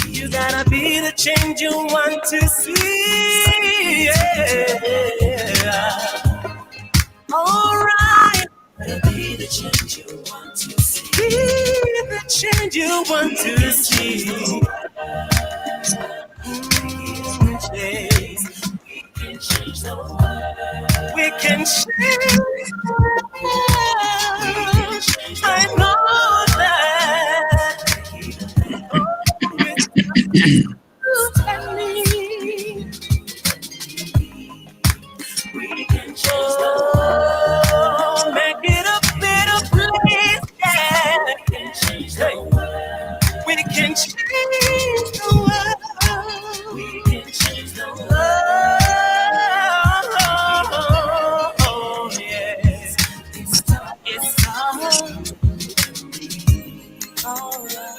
You gotta be the change you want to see. Yeah. Alright. Be the change you want to see. Be the change you want to see. We can change the world. We can change the world. I know that. And me. We can change the world. Make it a better place. Yeah. We can change the world. We can change the world. We can change the world. Oh, yes. It's time. It's time. All right.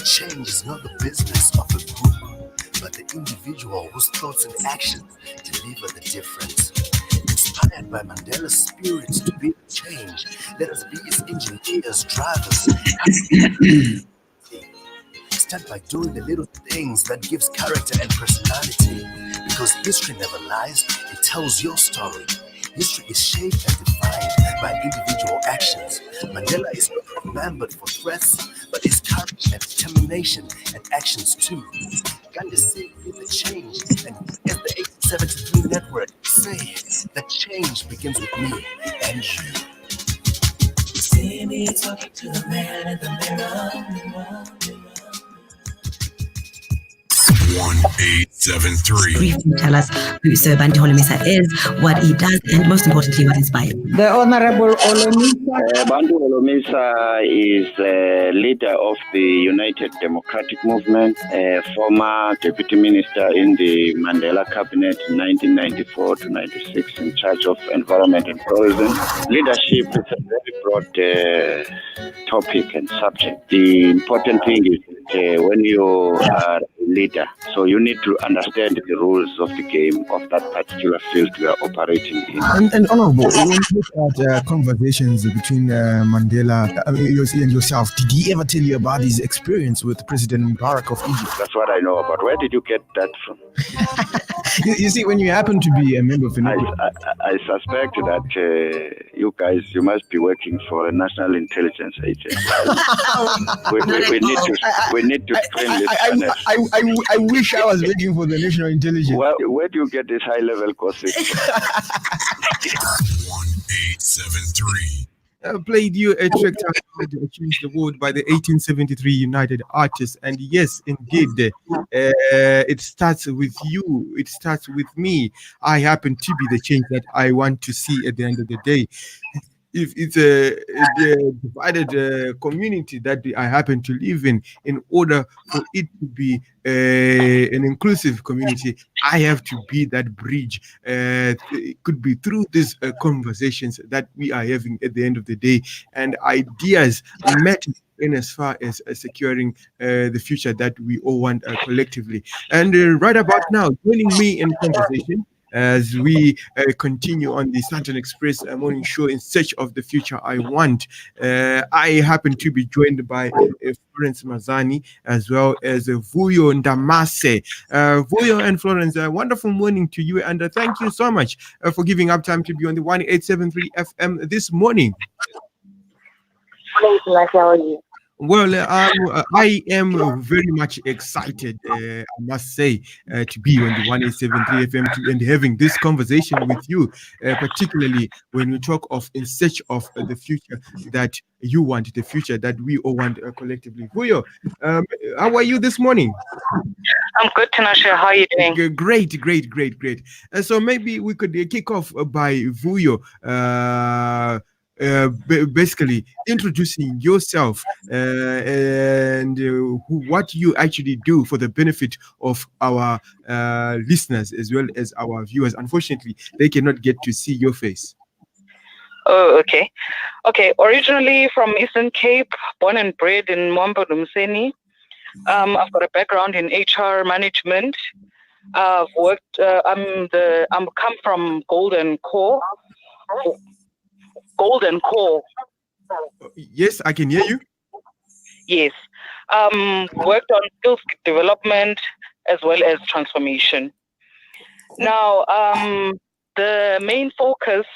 Change is not the business of a group, but the individual whose thoughts and actions deliver the difference. Inspired by Mandela's spirit to be the change, let us be his engineers, drivers. Start by doing the little things that gives character and personality. Because history never lies, it tells your story. History is shaped and defined by individual actions. Mandela is not remembered for threats, but his courage and determination and actions too. Gandhi said, "Be the change," and as the 1873 network say, the change begins with me and you. See me talking to the man in the mirror. 1873. Briefly tell us who Sir Bantu Holomisa is, what he does, and most importantly, what inspired him. The Honorable Holomisa. Bantu Holomisa is the leader of the United Democratic Movement, former deputy minister in the Mandela cabinet 1994 to 96, in charge of environment and tourism. Leadership is a very broad topic and subject. The important thing is that when you are a leader, so you need to understand the rules of the game of that particular field you are operating in. And Honorable, when you look at conversations between Mandela and yourself, did he ever tell you about his experience with President Mubarak of Egypt? That's what I know about. Where did you get that from? you see, when you happen to be a member of I suspect that you guys, you must be working for a national intelligence agency. we need to train this. I wish I was working for the national intelligence. Well, where do you get this high-level courses? 1873. Played you a track titled "Change the World" by the 1873 United Artists, and yes, indeed, it starts with you. It starts with me. I happen to be the change that I want to see at the end of the day. If it's a divided community that I happen to live in order for it to be an inclusive community, I have to be that bridge. It could be through these conversations that we are having at the end of the day, and ideas met in as far as securing the future that we all want collectively. And right about now, joining me in conversation as we continue on the Southern Express morning show in search of the future I want. I happen to be joined by Florence Mazani as well as Vuyo Ndamase. Vuyo and Florence, a wonderful morning to you, and thank you so much for giving up time to be on the 1873 FM this morning. How are you? Well, I am very much excited, I must say, to be on the 1873 FM and having this conversation with you, particularly when we talk of in search of the future that you want, the future that we all want collectively. Vuyo, how are you this morning? I'm good, Tinashe. How are you doing? Great. So maybe we could kick off by Vuyo. Basically introducing yourself and what you actually do for the benefit of our listeners as well as our viewers. Unfortunately, they cannot get to see your face. Oh, okay. Originally from Eastern Cape, born and bred in Mwamba Dumseni. I've got a background in HR management. I've worked. I'm come from Golden Core. Yes, I can hear you. Yes. Worked on skills development as well as transformation. Now, the main focus,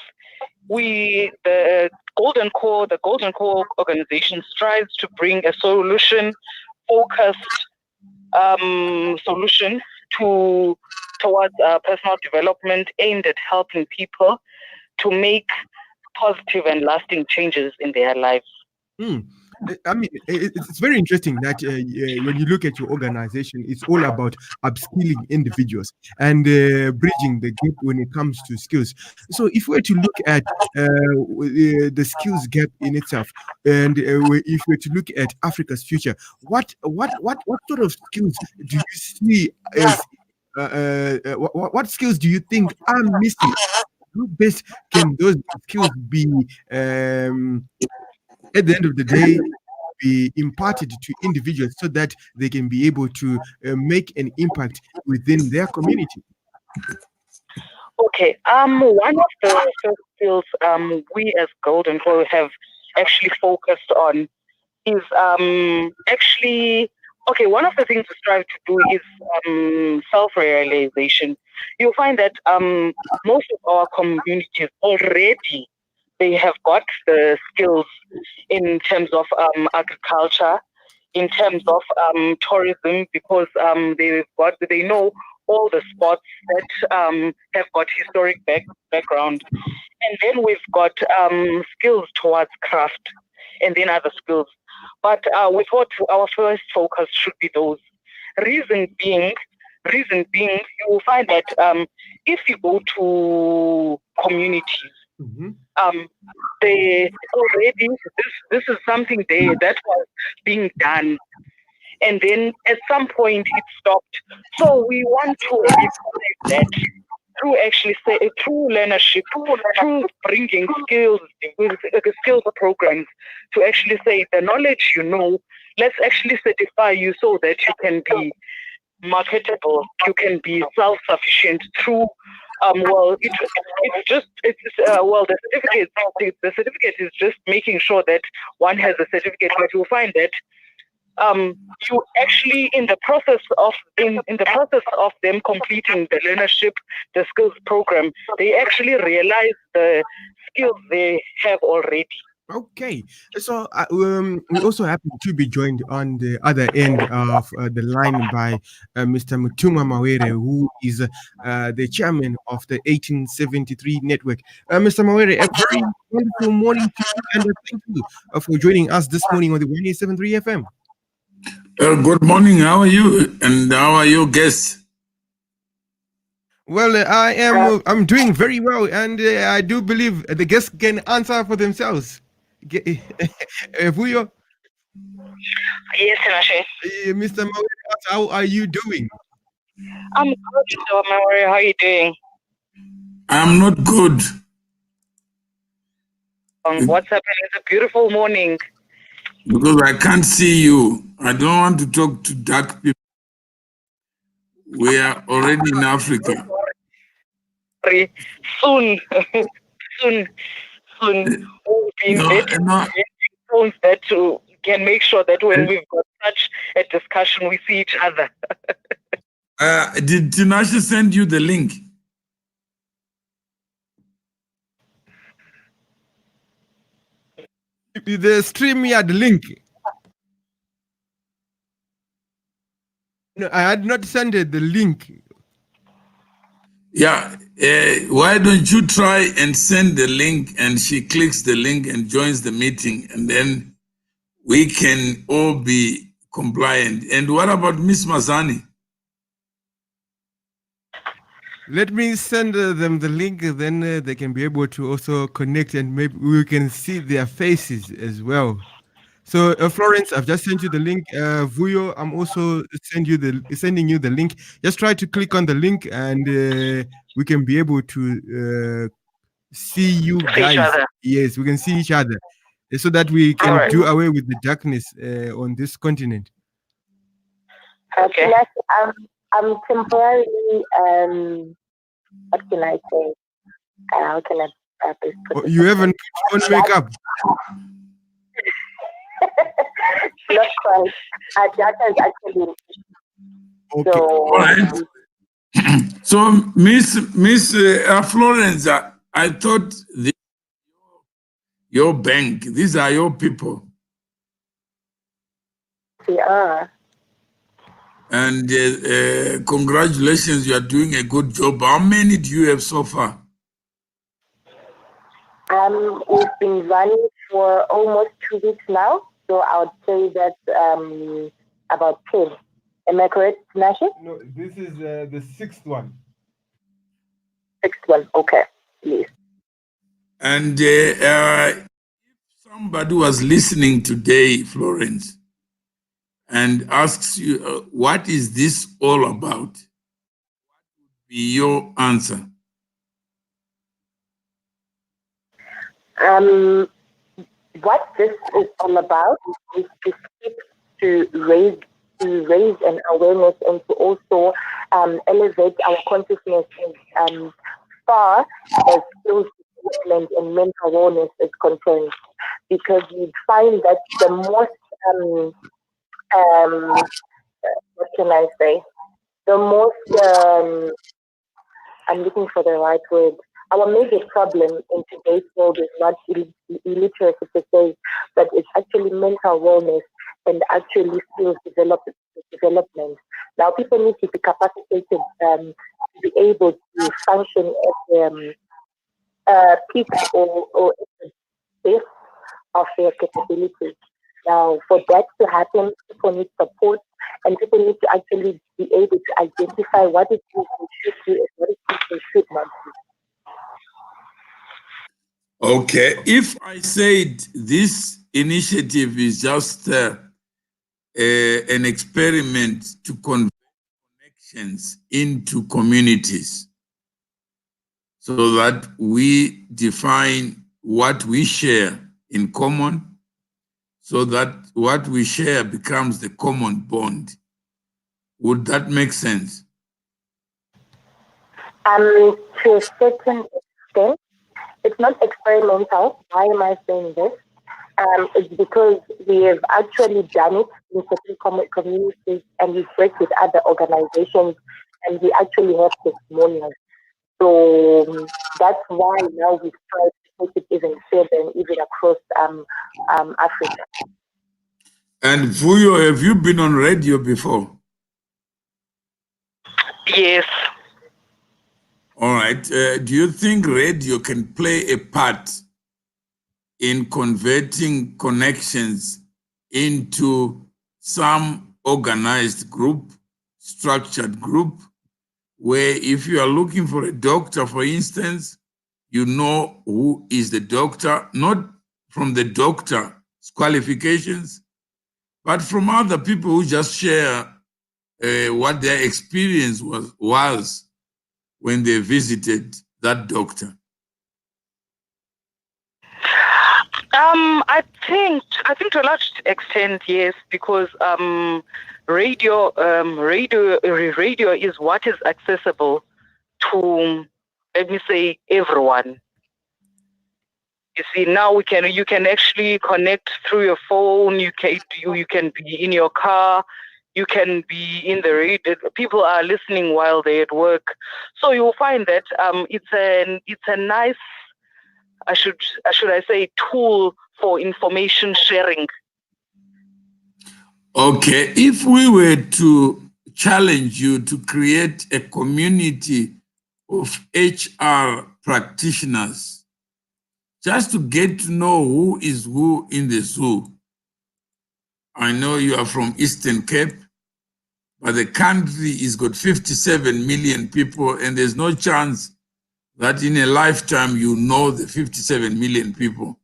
the Golden Core organization strives to bring a solution-focused solution towards personal development aimed at helping people to make positive and lasting changes in their lives. I mean, it's very interesting that when you look at your organization, it's all about upskilling individuals and bridging the gap when it comes to skills. So, if we were to look at the skills gap in itself, and if we were to look at Africa's future, what sort of skills do you see as what skills do you think are missing? How best can those skills be at the end of the day be imparted to individuals so that they can be able to make an impact within their community? Okay. One of the first skills we as Golden Core have actually focused on is actually okay. One of the things we strive to do is self-realization. You'll find that most of our communities already they have got the skills in terms of agriculture, in terms of tourism, because they know all the spots that have got historic background, and then we've got skills towards craft, and then other skills. But we thought our first focus should be those. Reason being, you will find that if you go to communities, they already this is something that was being done, and then at some point it stopped. So we want to revive that through actually through leadership, through bringing skills programs to actually say the knowledge let's actually certify you so that you can be marketable, you can be self-sufficient through the certificate is just making sure that one has a certificate, but you'll find that you actually in the process of them completing the leadership, the skills program, they actually realize the skills they have already. Okay, so we also happen to be joined on the other end of the line by Mr. Mutuma Mawere, who is the chairman of the 1873 network. Mr. Mawere, a very wonderful morning to you, and thank you for joining us this morning on the 1873 FM. Good morning. How are you? And how are your guests? Well, I'm doing very well, and I do believe the guests can answer for themselves. Vuyo? Yes, Ndamase. Mr. Mawere, how are you doing? I'm good, Mawere. How are you doing? I'm not good. What's happening? It's a beautiful morning. Because I can't see you. I don't want to talk to dark people. We are already in Africa. Soon. We'll be phones that can make sure that when we've got such a discussion, we see each other. Did Tinashe send you the link? The StreamYard link. No, I had not sent the link. Yeah. Why don't you try and send the link, and she clicks the link and joins the meeting, and then we can all be compliant. And what about Miss Mazani? Let me send them the link, then they can be able to also connect, and maybe we can see their faces as well. So, Florence, I've just sent you the link. Vuyo, I'm also sending you the link. Just try to click on the link, and we can be able to see you guys. Yes, we can see each other, so that we can do away with the darkness on this continent. Okay. I'm temporarily, what can I say? How can I you haven't put on makeup? Not quite. Our data is actually Okay. so. All right. So, Miss Florence, I thought your bank, these are your people. We are. And congratulations, you are doing a good job. How many do you have so far? We've been running for almost 2 weeks now, so I would say that's about 10. Am I correct, Nashi? No, this is the sixth one. Sixth one, okay. Yes. And if somebody was listening today, Florence, and asks you, what is this all about? What would be your answer? What this is all about is to raise an awareness and to also elevate our consciousness as far as skills development and mental wellness is concerned. Because we find that the most what can I say? The most I'm looking for the right word. Our major problem in today's world is not illiteracy per se, but it's actually mental wellness and actually skills development. Now, people need to be capacitated to be able to function at peak or at the best of their capabilities. Now, for that to happen, people need support and people need to actually be able to identify what it is they should do and what it is they should not do. Okay, if I said this initiative is just an experiment to convert connections into communities so that we define what we share in common, so that what we share becomes the common bond. Would that make sense? To a certain extent, it's not experimental. Why am I saying this? It's because we have actually done it in certain communities and we've worked with other organizations and we actually have testimonials. So that's why now we've tried to take it even further and even across Africa. And Vuyo, have you been on radio before? Yes. All right. Do you think radio can play a part in converting connections into some organized group, structured group, where if you are looking for a doctor, for instance, you know who is the doctor, not from the doctor's qualifications, but from other people who just share what their experience was when they visited that doctor? I think to a large extent, yes, because radio is what is accessible to, let me say, everyone. You see, now you can actually connect through your phone. You can be in your car. You can be in the radio. People are listening while they're at work, so you'll find that it's a nice, should I say, tool for information sharing. Okay, if we were to challenge you to create a community of HR practitioners, just to get to know who is who in the zoo. I know you are from Eastern Cape, but the country is got 57 million people, and there's no chance that in a lifetime you know the 57 million people.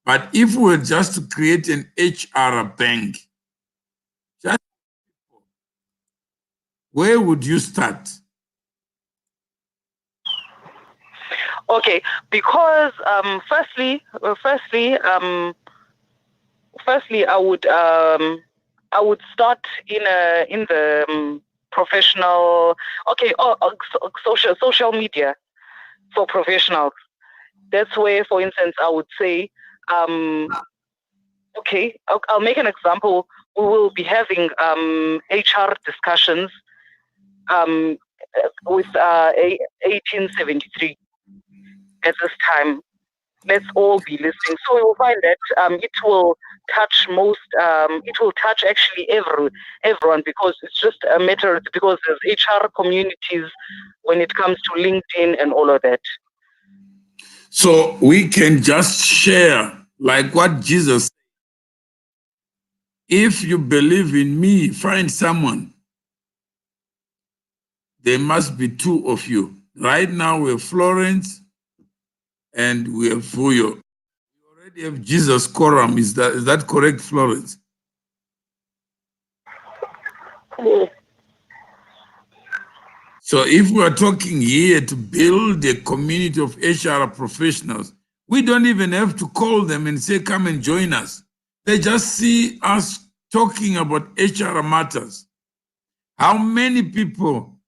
But if we were just to create an HR bank, just where would you start? Okay, because firstly, I would start in the professional. Okay, social media for professionals. That's where, for instance, I would say okay, I'll make an example. We will be having HR discussions with 1873 at this time. Let's all be listening. So you'll find that it will touch it will touch actually everyone, because it's just a matter, because there's HR communities when it comes to LinkedIn and all of that. So we can just share like what Jesus said. If you believe in me, find someone. There must be two of you. Right now we have Florence and we have Vuyo. We already have Jesus Quorum. Is that correct, Florence? Yes. So if we are talking here to build a community of HR professionals, we don't even have to call them and say, come and join us. They just see us talking about HR matters. How many people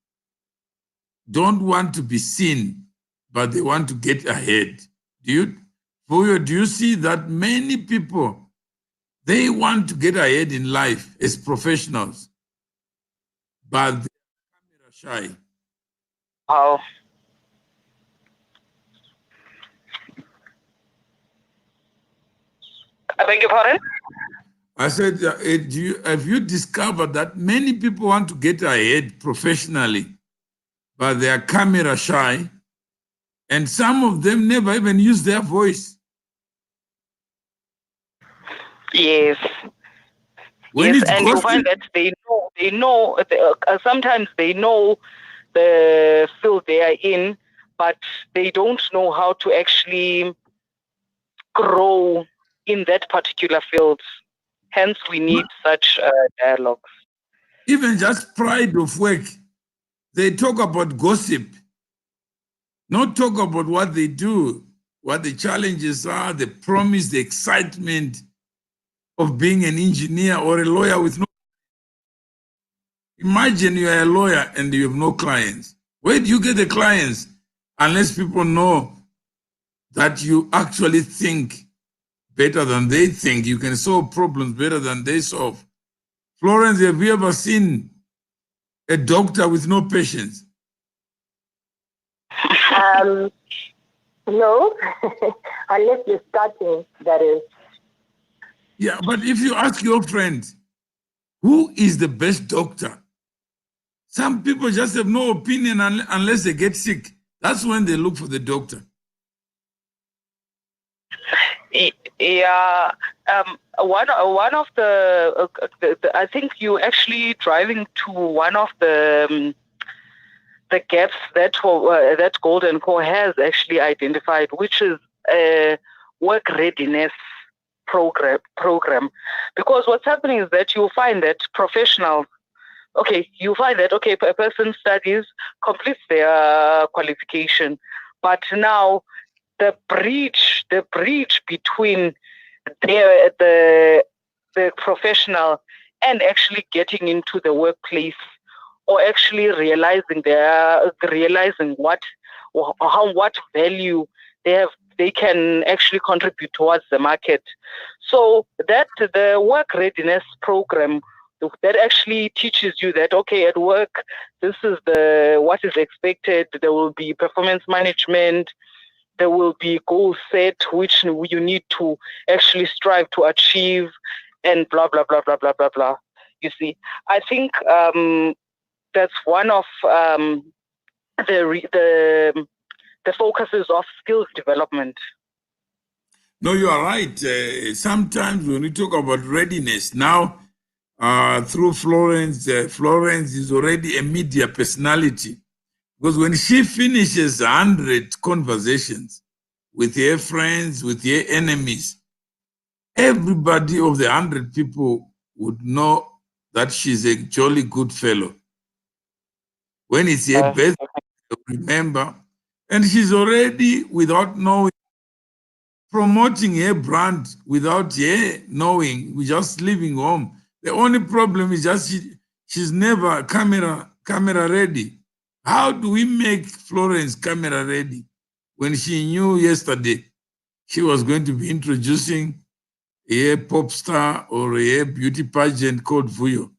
don't want to be seen, but they want to get ahead? Vuyo, do you see that many people, they want to get ahead in life as professionals, but they're camera shy? Wow. I beg your pardon? I said, have you discovered that many people want to get ahead professionally, but they are camera shy, and some of them never even use their voice? Yes. When and you find that they know sometimes they know the field they are in, but they don't know how to actually grow in that particular field. Hence, we need such dialogues. Even just pride of work, they talk about gossip, not talk about what they do, what the challenges are, the promise, the excitement of being an engineer or a lawyer with no. Imagine you are a lawyer and you have no clients. Where do you get the clients? Unless people know that you actually think better than they think. You can solve problems better than they solve. Florence, have you ever seen a doctor with no patients? No, unless you're starting, that is. Yeah, but if you ask your friend, who is the best doctor? Some people just have no opinion unless they get sick. That's when they look for the doctor. Yeah, one of the I think you actually driving to one of the gaps that that Golden Core has actually identified, which is a work readiness program. Because what's happening is that you find that professionals, a person studies, completes their qualification, but now the breach between the professional and actually getting into the workplace, or actually realizing what value they can actually contribute towards the market. So that the work readiness program that actually teaches you that, okay, at work, this is what is expected. There will be performance management. There will be goals set, which you need to actually strive to achieve, and blah, blah, blah, blah, blah, blah, blah. You see, I think that's one of the focuses of skills development. No, you are right. Sometimes when we talk about readiness, now through Florence, Florence is already a media personality, because when she finishes 100 conversations with her friends, with her enemies, everybody of the 100 people would know that she's a jolly good fellow. When it's her birthday, remember, and she's already, without knowing, promoting her brand without her knowing. We're just leaving home. The only problem is just she's never camera ready. How do we make Florence camera ready when she knew yesterday she was going to be introducing a pop star or a beauty pageant called Vuyo.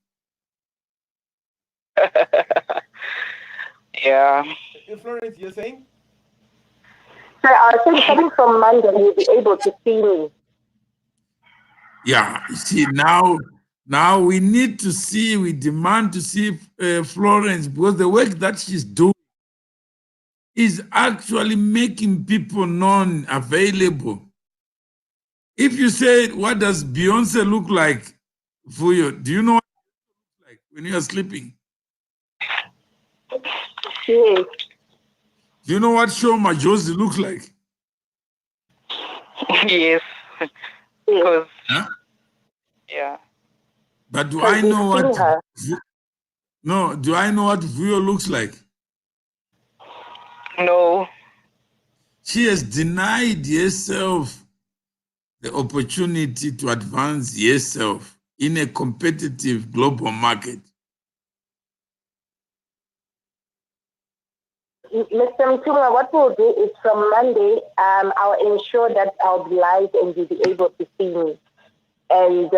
Yeah. Florence, you're saying? So I think coming from Monday, you'll be able to see me. Yeah, you see, now we need to see, we demand to see Florence, because the work that she's doing is actually making people known, available. If you say, what does Beyonce look like, Vuyo, do you know what it looks like when you are sleeping? Yes. Do you know what Shoma Josie looks like? Yes. Because, Huh? yeah. But do Because I we've know seen what? her. No, do I know what Vuyo looks like? No. She has denied herself the opportunity to advance herself in a competitive global market. Mr. Mtuma, what we'll do is from Monday, I'll ensure that I'll be live and you'll be able to see me. And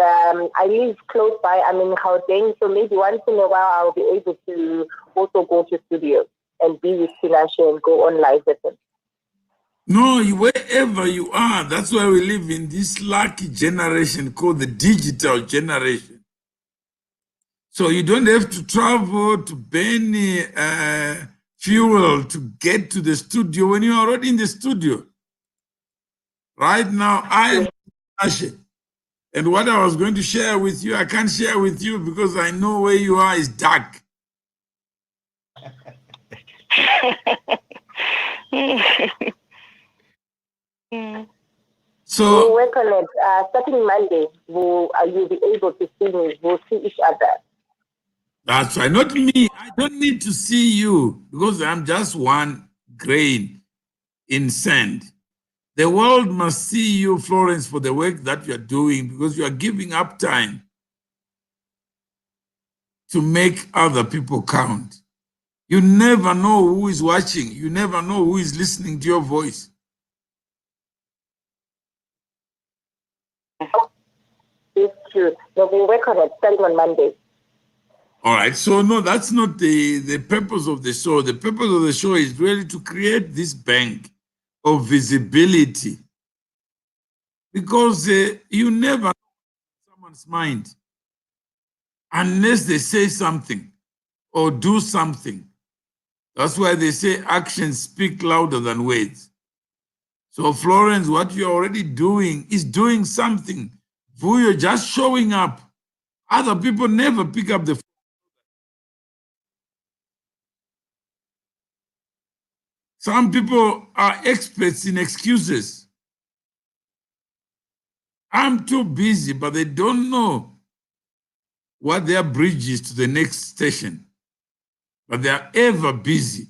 I live close by. I'm in Gauteng, so maybe once in a while I'll be able to also go to studio and be with Tinashe and go on live with him. No, wherever you are, that's why we live in this lucky generation called the digital generation. So you don't have to travel to burn fuel to get to the studio when you're already in the studio. Right now, I am Tinashe. And what I was going to share with you, I can't share with you because I know where you are is dark. So we'll work on it. Starting Monday, you'll be able to see me. We'll see each other. That's right. Not me. I don't need to see you because I'm just one grain in sand. The world must see you, Florence, for the work that you are doing because you are giving up time to make other people count. You never know who is watching. You never know who is listening to your voice. It's true. So we'll work on it starting on Monday. All right. So no, that's not the purpose of the show. The purpose of the show is really to create this bank of visibility because you never know someone's mind unless they say something or do something. That's why they say actions speak louder than words. So Florence, what you're already doing is doing something. Vuyo just showing up. Other people never pick up the phone. Some people are experts in excuses. I'm too busy, but they don't know what their bridge is to the next station. But they are ever busy,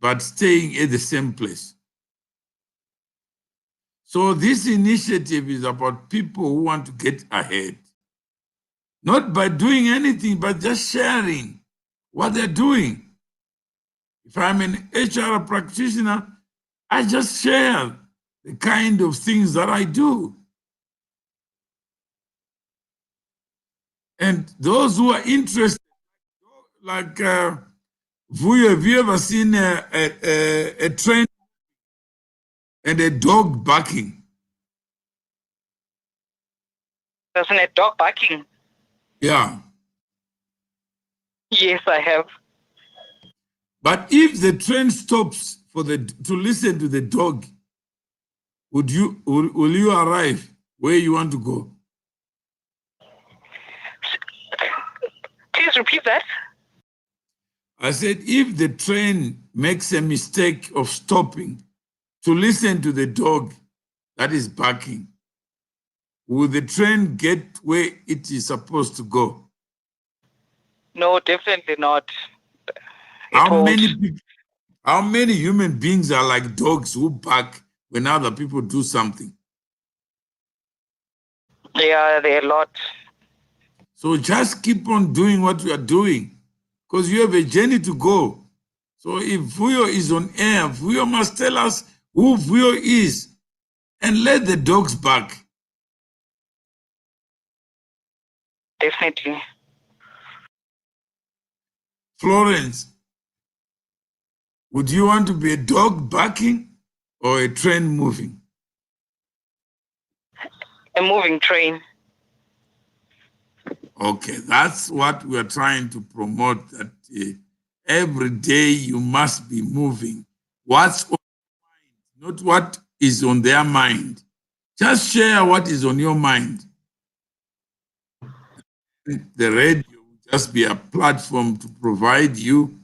but staying at the same place. So this initiative is about people who want to get ahead. Not by doing anything, but just sharing what they're doing. If I'm an HR practitioner, I just share the kind of things that I do. And those who are interested, like Vuyo, have you ever seen a train and a dog barking? Isn't a dog barking? Yeah. Yes, I have. But if the train stops to listen to the dog, will you arrive where you want to go? Please repeat that. I said, if the train makes a mistake of stopping to listen to the dog that is barking, will the train get where it is supposed to go? No, definitely not. How many human beings are like dogs who bark when other people do something? Yeah, there are a lot. So just keep on doing what you are doing because you have a journey to go. So if Vuyo is on air, Vuyo must tell us who Vuyo is. and let the dogs bark. Definitely. Florence, would you want to be a dog barking or a train moving? A moving train. Okay, that's what we're trying to promote, that every day you must be moving. What's on your mind, not what is on their mind. Just share what is on your mind. The radio will just be a platform to provide you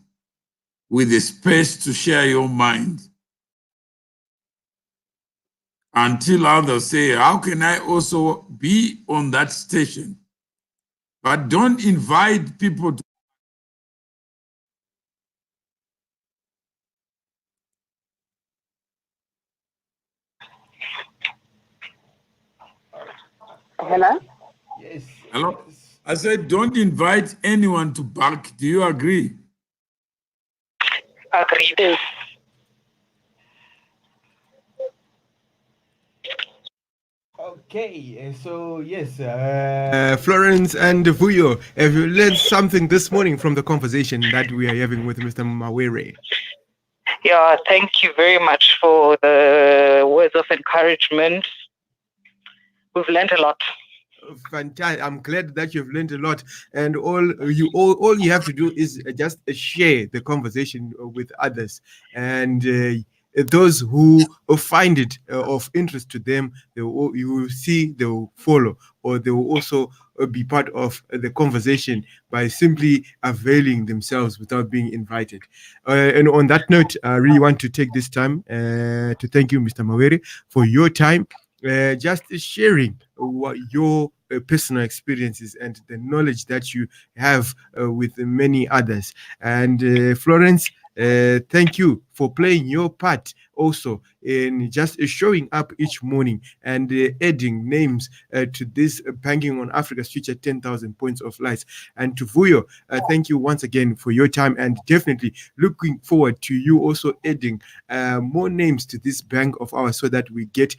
with a space to share your mind. Until others say, how can I also be on that station? But don't invite people to. Hello? Yes. Hello? I said, don't invite anyone to bark. Do you agree? Agreed. Okay, so yes, Florence and Vuyo, have you learned something this morning from the conversation that we are having with Mr. Mawere? Yeah, thank you very much for the words of encouragement. We've learned a lot. Fantastic. I'm glad that you've learned a lot, and all you have to do is just share the conversation with others, and those who find it of interest to them, you will see they will follow, or they will also be part of the conversation by simply availing themselves without being invited. And on that note, I really want to take this time to thank you, Mr. Mawere, for your time. Just sharing what your personal experiences and the knowledge that you have with many others. And Florence, thank you for playing your part also in just showing up each morning and adding names to this Banking on Africa's Future 10,000 Points of Light. And to Vuyo, thank you once again for your time, and definitely looking forward to you also adding more names to this bank of ours so that we get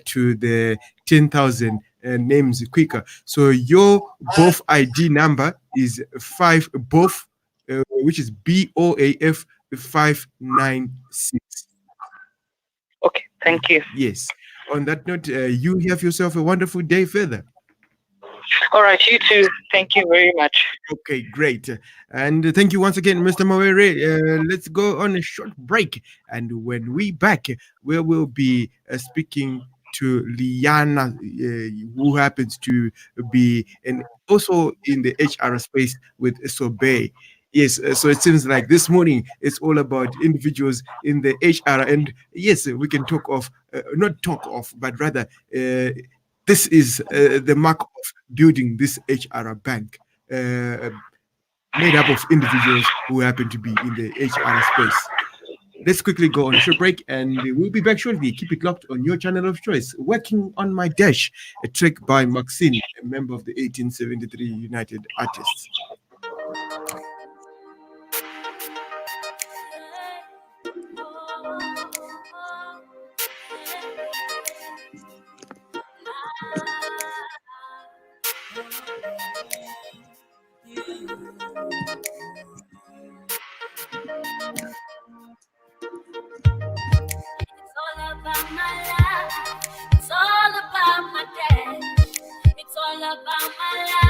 to the 10,000 names quicker. So your BOF ID number is 5 BOF, which is BOAF 596. Okay, thank you. Yes. On that note, you have yourself a wonderful day further. All right, you too. Thank you very much. Okay, great. And thank you once again, Mr. Mawere. Let's go on a short break. And when we back, we will be speaking to Liana, who happens to be also in the HR space with Sobe. Yes, so it seems like this morning it's all about individuals in the HR. And yes, we can talk of, not talk of, but rather this is the mark of building this HR bank, made up of individuals who happen to be in the HR space. Let's quickly go on a short break, and we'll be back shortly. Keep it locked on your channel of choice. Working on My Dash, a track by Maxine, a member of the 1873 United Artists. It's all about my life. It's all about my dash. It's all about my life.